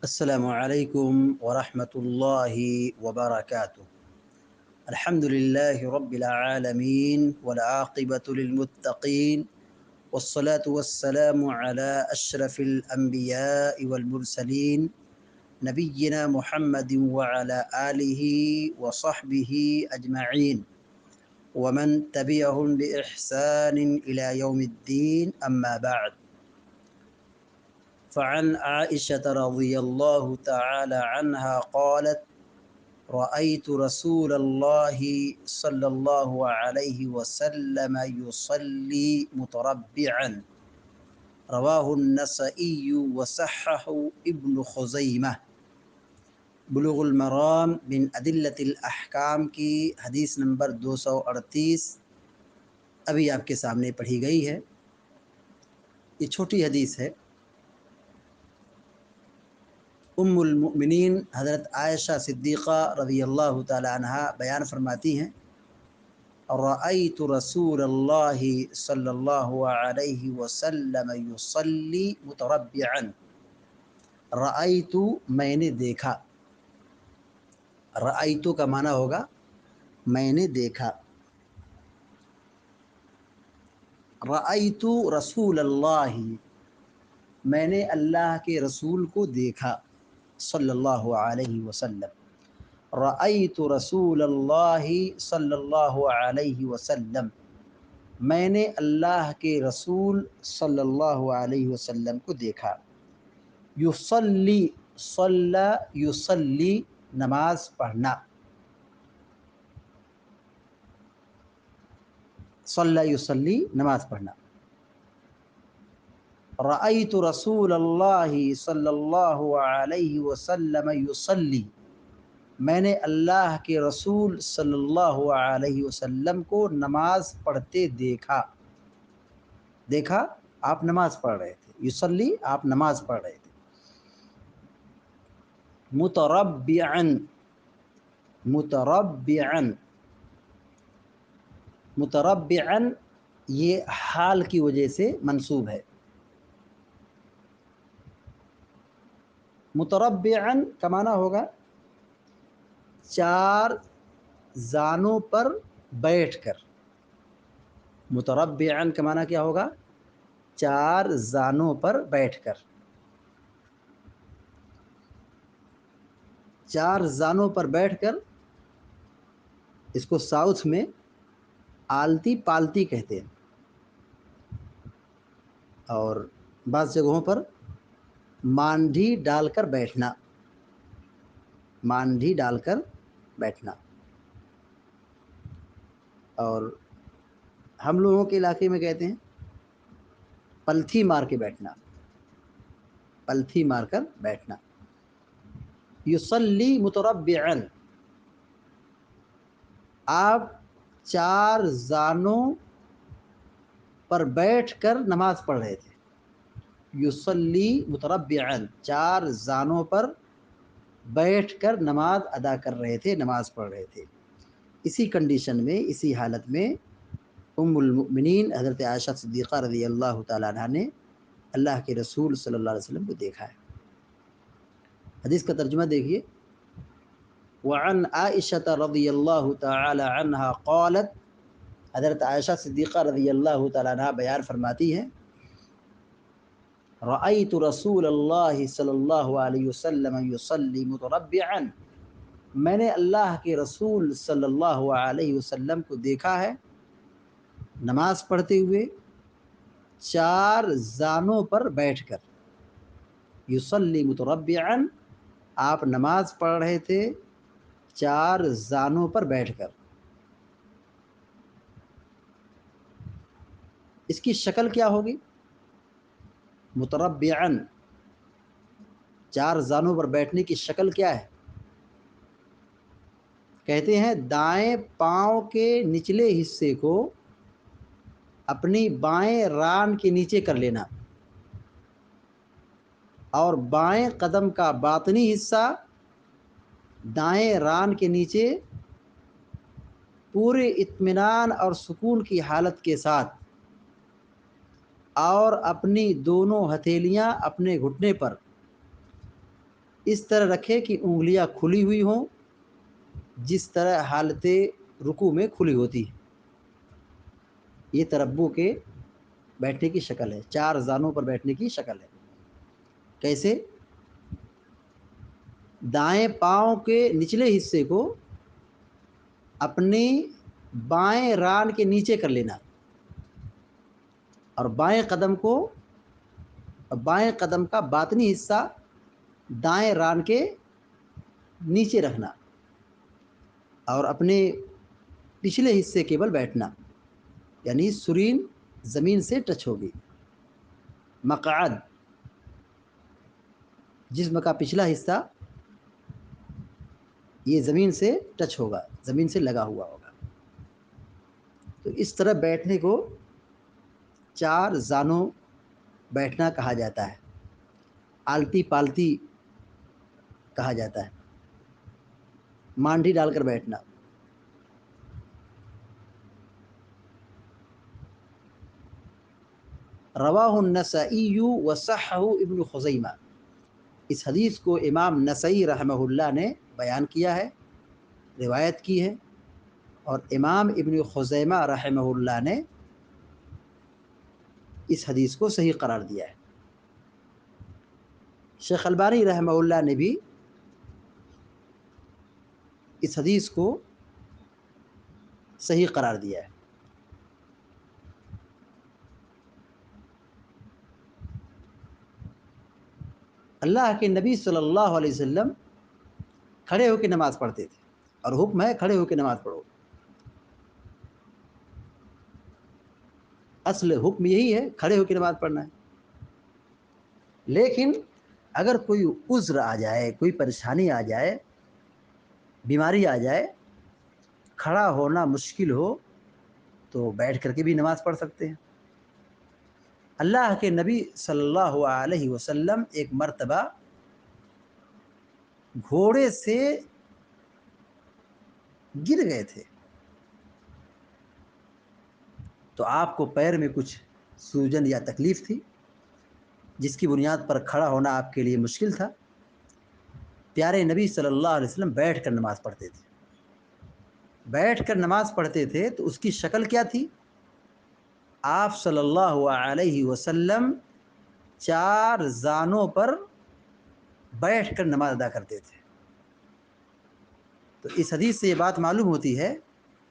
السلام علیکم ورحمۃ اللہ وبرکاتہ۔ الحمد للہ رب العالمین والعاقبۃ للمتقین والصلاة والسلام علی اشرف الانبیاء والمرسلین نبینا محمد وعلی آلہ وصحبہ اجمعین ومن تبعهم بإحسان إلى يوم الدين أما بعد، فعن عائشة رضی اللہ تعالی عنہا قالت رأيت رسول اللہ صلی اللہ علیہ وسلم يصلي متربعا، رواہ النسائی وصححہ ابن خزیمہ۔ بلوغ المرام من ادلۃ الاحکام کی حدیث نمبر 238 ابھی آپ کے سامنے پڑھی گئی ہے۔ یہ چھوٹی حدیث ہے۔ ام المؤمنین حضرت عائشہ صدیقہ رضی اللہ تعالی عنہا بیان فرماتی ہیں، رأیت رسول اللہ صلی اللہ علیہ وسلم یصلی متربعا۔ رأیت میں نے دیکھا، رأیت کا معنی ہوگا میں نے دیکھا۔ رأیت رسول اللہ، میں نے اللہ کے رسول کو دیکھا صلی اللہ علیہ وسلم۔ رأیت رسول اللہ صلی اللہ علیہ وسلم، میں نے اللہ کے رسول صلی اللہ علیہ وسلم کو دیکھا۔ یصلی، صلی یصلی، نماز پڑھنا، صلی یصلی نماز پڑھنا۔ رأیت رسول اللہ صلی اللہ علیہ وسلم یصلی، میں نے اللہ کے رسول صلی اللہ علیہ وسلم کو نماز پڑھتے دیکھا۔ دیکھا، آپ نماز پڑھ رہے تھے، یصلی آپ نماز پڑھ رہے تھے۔ متربعا، متربعا، متربعا یہ حال کی وجہ سے منصوب ہے۔ متربعا کا معنی ہوگا چار زانوں پر بیٹھ کر۔ متربعا کا معنی کیا ہوگا؟ چار زانوں پر بیٹھ کر۔ چار زانوں پر بیٹھ کر، اس کو ساؤتھ میں آلتی پالتی کہتے ہیں، اور بعض جگہوں پر مانڈھی ڈال کر بیٹھنا، مانڈھی ڈال کر بیٹھنا۔ اور ہم لوگوں کے علاقے میں کہتے ہیں پلتھی مار کے بیٹھنا، پلتھی مار کر بیٹھنا۔ یصلی متربعا، آپ چار زانوں پر بیٹھ کر نماز پڑھ رہے تھے۔ یصلی متربعا، چار زانوں پر بیٹھ کر نماز ادا کر رہے تھے، نماز پڑھ رہے تھے۔ اسی کنڈیشن میں، اسی حالت میں ام المؤمنین حضرت عائشہ صدیقہ رضی اللہ تعالیٰ عنہ نے اللہ کے رسول صلی اللہ علیہ وسلم کو دیکھا ہے۔ حدیث کا ترجمہ دیکھیے، وعن عائشہ رضی اللہ تعالی عنہ قالت، حضرت عائشہ صدیقہ رضی اللہ تعالیٰ عنہ بیان فرماتی ہیں، رأیت رسول اللہ صلی اللہ علیہ وسلم یصلی متربعا، میں نے اللہ کے رسول صلی اللہ علیہ وسلم کو دیکھا ہے نماز پڑھتے ہوئے چار زانوں پر بیٹھ کر۔ یصلی متربعا، آپ نماز پڑھ رہے تھے چار زانوں پر بیٹھ کر۔ اس کی شکل کیا ہوگی؟ متربعا، چار زانوں پر بیٹھنے کی شکل کیا ہے؟ کہتے ہیں دائیں پاؤں کے نچلے حصے کو اپنی بائیں ران کے نیچے کر لینا، اور بائیں قدم کا باطنی حصہ دائیں ران کے نیچے پورے اطمینان اور سکون کی حالت کے ساتھ، اور اپنی دونوں ہتھیلیاں اپنے گھٹنے پر اس طرح رکھے کہ انگلیاں کھلی ہوئی ہوں، جس طرح حالت رکوع میں کھلی ہوتی ہے۔ یہ تربو کے بیٹھنے کی شکل ہے، 4 زانوں پر بیٹھنے کی شکل ہے۔ کیسے؟ دائیں پاؤں کے نچلے حصے کو اپنی بائیں ران کے نیچے کر لینا، اور بائیں قدم کا باطنی حصہ دائیں ران کے نیچے رکھنا، اور اپنے پچھلے حصے کے بل بیٹھنا، یعنی سرین زمین سے ٹچ ہوگی۔ مقعد، جسم کا پچھلا حصہ یہ زمین سے ٹچ ہوگا، زمین سے لگا ہوا ہوگا۔ تو اس طرح بیٹھنے کو 4 زانوں بیٹھنا کہا جاتا ہے، آلتی پالتی کہا جاتا ہے، مانڈی ڈال کر بیٹھنا۔ رواہ النسائی وصححہ ابن خزیمہ، اس حدیث کو امام نسائی رحمہ اللہ نے بیان کیا ہے، روایت کی ہے، اور امام ابن خزیمہ رحمہ اللہ نے اس حدیث کو صحیح قرار دیا ہے۔ شیخ البانی رحمہ اللہ نے بھی اس حدیث کو صحیح قرار دیا ہے۔ اللہ کے نبی صلی اللہ علیہ وسلم کھڑے ہو کے نماز پڑھتے تھے، اور حکم ہے کھڑے ہو کے نماز پڑھو۔ اصل حکم یہی ہے، کھڑے ہو کے نماز پڑھنا ہے۔ لیکن اگر کوئی عذر آ جائے، کوئی پریشانی آ جائے، بیماری آ جائے، کھڑا ہونا مشکل ہو، تو بیٹھ کر کے بھی نماز پڑھ سکتے ہیں۔ اللہ کے نبی صلی اللہ علیہ وسلم ایک مرتبہ گھوڑے سے گر گئے تھے، تو آپ کو پیر میں کچھ سوجن یا تکلیف تھی، جس کی بنیاد پر کھڑا ہونا آپ کے لیے مشکل تھا۔ پیارے نبی صلی اللہ علیہ وسلم بیٹھ کر نماز پڑھتے تھے۔ بیٹھ کر نماز پڑھتے تھے تو اس کی شکل کیا تھی؟ آپ صلی اللہ علیہ وسلم 4 زانوں پر بیٹھ کر نماز ادا کرتے تھے۔ تو اس حدیث سے یہ بات معلوم ہوتی ہے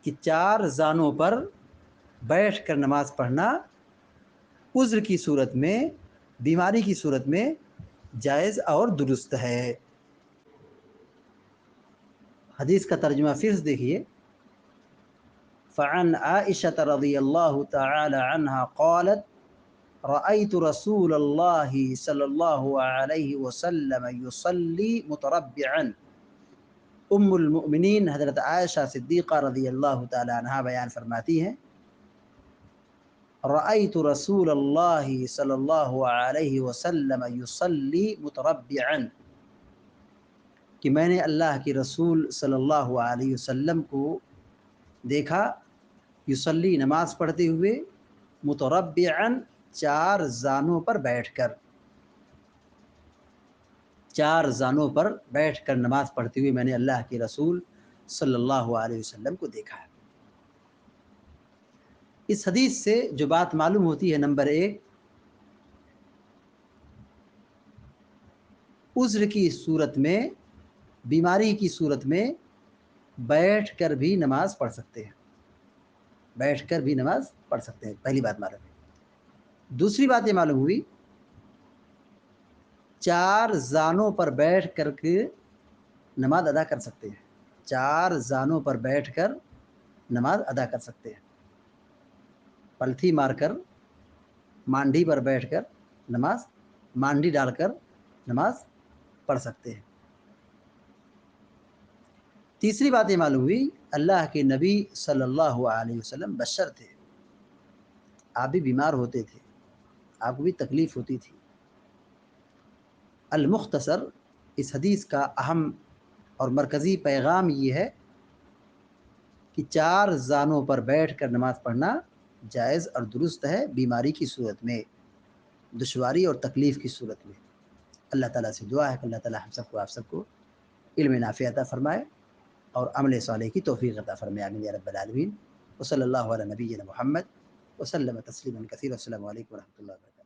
کہ 4 زانوں پر بیٹھ کر نماز پڑھنا عذر کی صورت میں، بیماری کی صورت میں جائز اور درست ہے۔ حدیث کا ترجمہ پھر سے دیکھیے۔ فعن عائشة رضی اللہ تعالی عنہ قالت رأيت رسول الله صلی اللہ علیہ وسلم يصلي متربعا۔ ام المؤمنین حضرت عائشہ صدیقہ رضی اللہ تعالی عنہ بیان فرماتی ہیں، رأيت رسول اللہ صلی اللہ علیہ وسلم يصلي متربعا، کہ میں نے اللہ کے رسول صلی اللہ علیہ وسلم کو دیکھا، یصلی نماز پڑھتے ہوئے، متربعا 4 زانوں پر بیٹھ کر، 4 زانوں پر بیٹھ کر نماز پڑھتے ہوئے میں نے اللہ کے رسول صلی اللہ علیہ وسلم کو دیکھا۔ اس حدیث سے جو بات معلوم ہوتی ہے، نمبر 1، عذر کی صورت میں، بیماری کی صورت میں بیٹھ کر بھی نماز پڑھ سکتے ہیں، بیٹھ کر بھی نماز پڑھ سکتے ہیں، پہلی بات معلوم ہے۔ دوسری بات یہ معلوم ہوئی، 4 زانوں پر بیٹھ کر کے نماز ادا کر سکتے ہیں، 4 زانوں پر بیٹھ کر نماز ادا کر سکتے ہیں، پلتھی مار کر، مانڈی پر بیٹھ کر نماز، مانڈی ڈال کر نماز پڑھ سکتے ہیں۔ تیسری بات یہ معلوم ہوئی، اللہ کے نبی صلی اللہ علیہ وسلم بشر تھے، آپ بھی بیمار ہوتے تھے، آپ کو بھی تکلیف ہوتی تھی۔ المختصر، اس حدیث کا اہم اور مرکزی پیغام یہ ہے کہ 4 زانوں پر بیٹھ کر نماز پڑھنا جائز اور درست ہے، بیماری کی صورت میں، دشواری اور تکلیف کی صورت میں۔ اللہ تعالیٰ سے دعا ہے کہ اللہ تعالیٰ ہم سب کو آپ سب کو علم نافع عطا فرمائے اور عمل صالح کی توفیق عطا فرمائے، آمین یا رب العالمین۔ وصلی اللہ علی نبینا محمد وسلم تسلیما کثیرا، السلام علیکم ورحمۃ اللہ وبرکاتہ۔